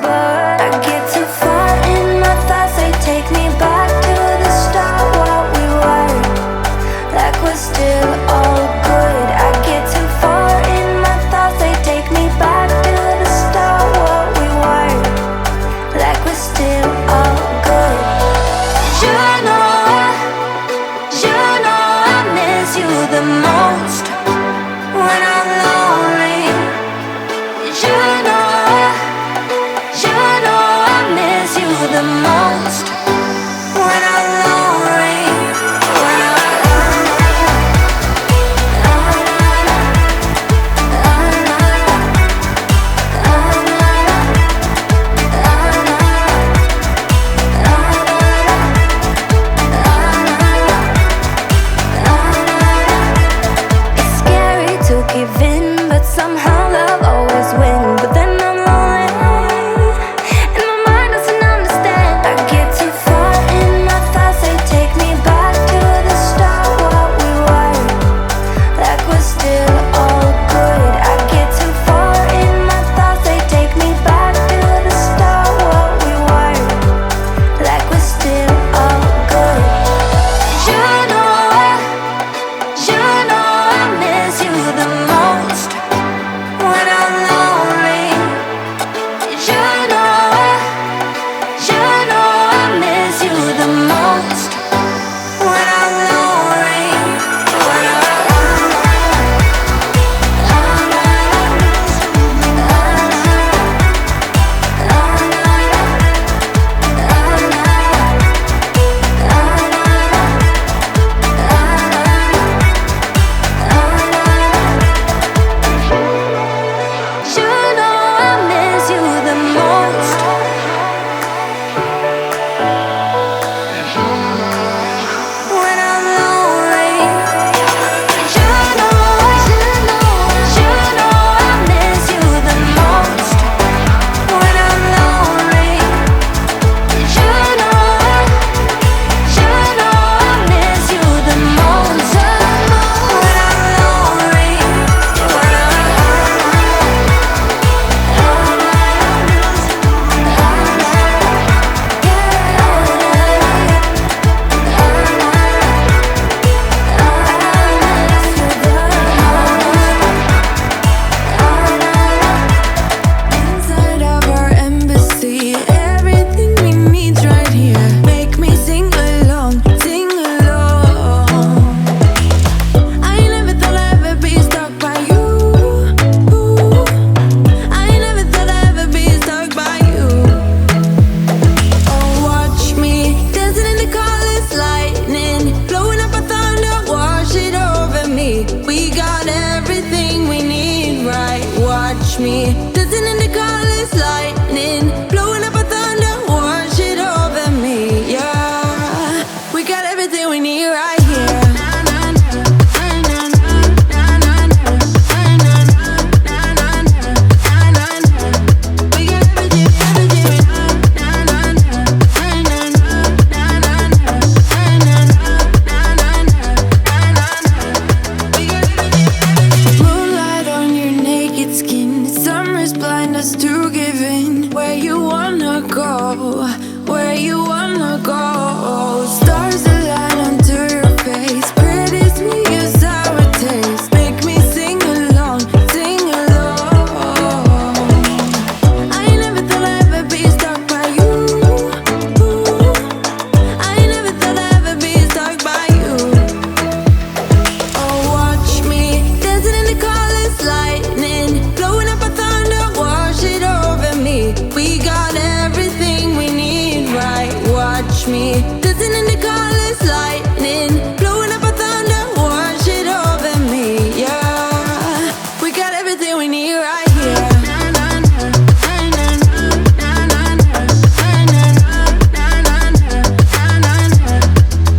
but I get too far in my thoughts. They take me back to the start, what we were, like we're still all good. I get too far in my thoughts. They take me back to the start, what we were, like we're still all good. You know I miss you the most when I'm lonely. You know I miss you the most when I'm lonely. It's scary to give in, but somehow love always wins. But then I'm lonely, and my mind doesn't understand. I get too far in my thoughts. They take me back to the start, what we were, like we're still all good. I get too far in my thoughts. They take me back to the start, what we were, like we're still all good. You know I miss you the most when I'm lonely. You know I miss you the most when I'm lonely. You know I miss you the most when I'm lonely. You know I miss you the most when I'm lonely. You know I miss you the most when I'm lonely. Inside of our embassy, everything we need's right here. Make me sing along, sing along. I never thought I'd ever be stuck by you. I never thought I'd ever be stuck by you. Oh, watch me dancing in the colors, lightning, blowing up a thunder, wash it over me. We got everything we need, right? Watch me dancing in the colors, lightning, blowing up a thunder, wash it over me. Yeah, we got everything we need right here. We got moonlight on your naked skin. Summer's blind us to give in. Where you wanna go? Where you wanna go? Stars align onto your face. Pretty sweet, your sour taste. Make me sing along, sing along. I never thought I'd ever be stuck by you. I never thought I'd ever be stuck by you. Oh, watch me dancing in the colors, lightning, blowing up a thunder, wash it over me. We got everything we need, right? Watch me dancing in the colors, lightning, blowing up a thunder, wash it over me. Yeah, we got everything we need right here.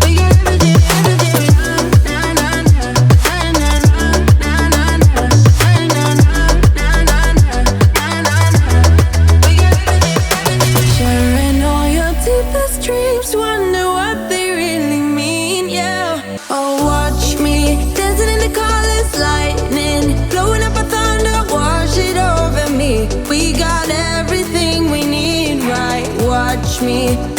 We got sharing all your deepest dreams, wonder what they really mean, yeah. Oh, watch me dancing in the colors, lightning, blowing up a thunder, wash it over me. We got everything we need. me.